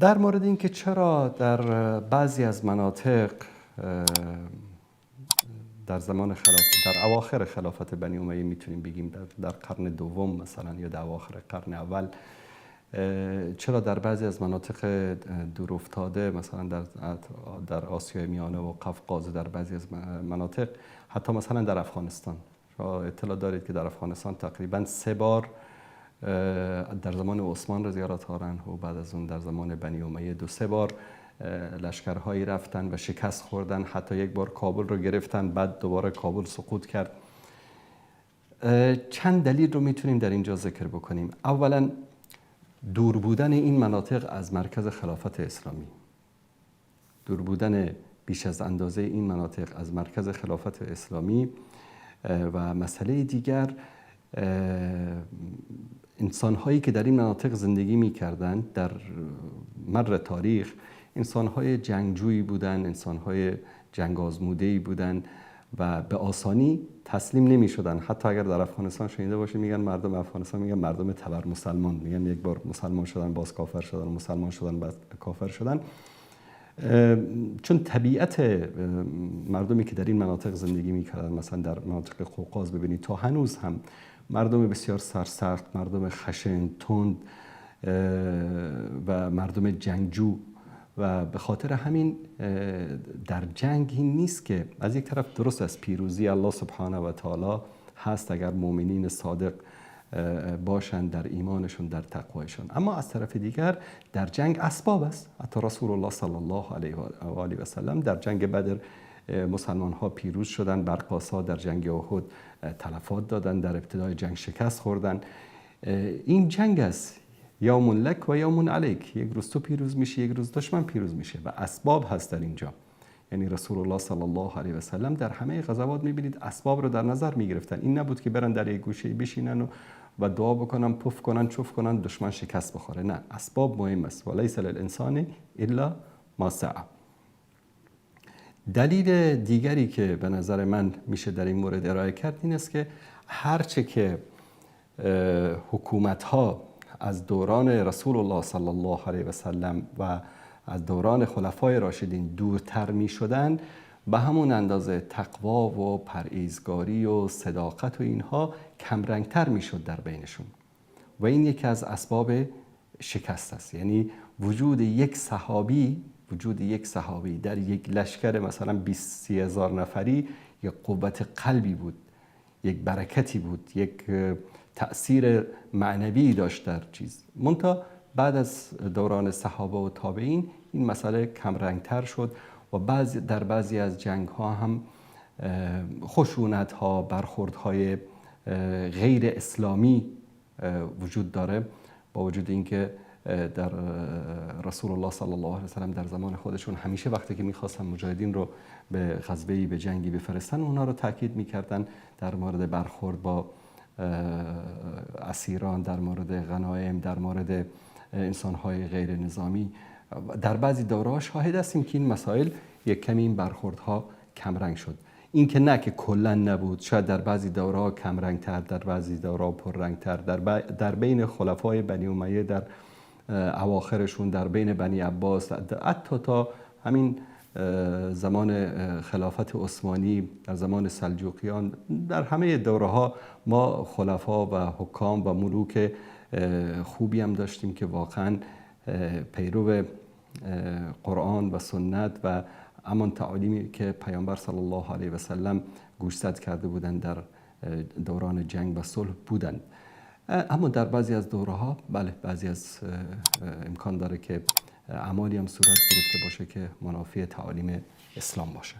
در مورد اینکه چرا در بعضی از مناطق در زمان در اواخر خلافت بنی امیه میتونیم بگیم در قرن دوم مثلا یا در اواخر قرن اول، چرا در بعضی از مناطق دور افتاده مثلا در آسیای میانه و قفقاز، در بعضی از مناطق حتی مثلا در افغانستان، اطلاع دارید که در افغانستان تقریبا 3 بار در زمان عثمان رضی الله تعالی عنه و بعد از اون در زمان بنی امیه 2-3 بار لشکرهایی رفتن و شکست خوردن، حتی 1 بار کابل رو گرفتن، بعد دوباره کابل سقوط کرد. چند دلیل رو میتونیم در اینجا ذکر بکنیم. اولا دور بودن این مناطق از مرکز خلافت اسلامی، دور بودن بیش از اندازه این مناطق از مرکز خلافت اسلامی و مسئله دیگر، انسان‌هایی که در این مناطق زندگی می‌کردند در مر تاریخ انسان‌های جنگجویی بودند، انسان‌های جنگ آزموده‌ای بودند و به آسانی تسلیم نمی‌شدند. حتی اگر در افغانستان شنیده باشید میگن مردم افغانستان میگن مردم تبر مسلمان، میگن 1 بار مسلمان شدن باز کافر شدن، مسلمان شدن باز کافر شدن. چون طبیعت مردمی که در این مناطق زندگی می‌کردند، مثلا در مناطق قوقاز ببینید تا هنوز هم مردم بسیار سرسخت، مردم خشن، تند و مردم جنگجو، و به خاطر همین در جنگ این نیست که از یک طرف درست از پیروزی الله سبحانه و تعالی هست اگر مؤمنین صادق باشند در ایمانشون، در تقوایشون، اما از طرف دیگر در جنگ اسباب است. حتی رسول الله صلی الله علیه و آله و سلم در جنگ بدر مسلمان ها پیروز شدن، برقاسا در جنگ احد تلفات دادن، در ابتدای جنگ شکست خوردن. این جنگ است، یوم لک و یوم علیک، 1 روز تو پیروز میشی، 1 روز دشمن پیروز میشه و اسباب هست در اینجا. یعنی رسول الله صلی الله علیه و سلم در همه غزوات میبینید اسباب رو در نظر میگرفتن. این نبود که برن در یک گوشه بشینن و دعا بکنن، پف کنن، چف کنن، دشمن شکست بخوره. نه، اسباب مهم است. ولیس للانسان الا ما سعی. دلیل دیگری که به نظر من میشه در این مورد ارائه کرد این است که هرچه که حکومت‌ها از دوران رسول الله صلی الله علیه و سلم و از دوران خلفای راشدین دورتر می شدن، به همون اندازه تقوا و پرهیزگاری و صداقت و اینها کمرنگتر می شد در بینشون و این یکی از اسباب شکست است. یعنی وجود یک صحابی در یک لشکر مثلا 20-30 هزار نفری یک قوت قلبی بود، یک برکتی بود، یک تأثیر معنوی داشت در چیز. منتها بعد از دوران صحابه و تابعین این مسئله کمرنگتر شد و در بعضی از جنگ ها هم خشونت ها، برخورد های غیر اسلامی وجود داره، با وجود اینکه در رسول الله صلی الله علیه و سلم در زمان خودشون همیشه وقتی که می‌خواستن مجاهدین رو به غزوه‌ای به جنگی بفرستن اونها رو تاکید می‌کردن در مورد برخورد با اسیران، در مورد غنایم، در مورد انسان‌های غیر نظامی. در بعضی دوره‌ها شاهد هستیم که این مسائل یک کمی این برخوردها کمرنگ شد. این که نه که کلا نبود، شاید در بعضی دوره‌ها کمرنگ‌تر، در بعضی دوره‌ها پررنگ‌تر، در بین خلفای بنی امیه در اواخرشون، در بین بنی عباس، حتی تا همین زمان خلافت عثمانی، در زمان سلجوقیان، در همه دوره‌ها ما خلفا و حکام و ملوک خوبی هم داشتیم که واقعا پیرو قرآن و سنت و همان تعالیمی که پیامبر صلی الله علیه و سلم گوشزد کرده بودند در دوران جنگ و صلح بودند. اما در بعضی از دوره‌ها بله، بعضی از امکان داره که اعمالی هم صورت گرفته باشه که منافی تعالیم اسلام باشه.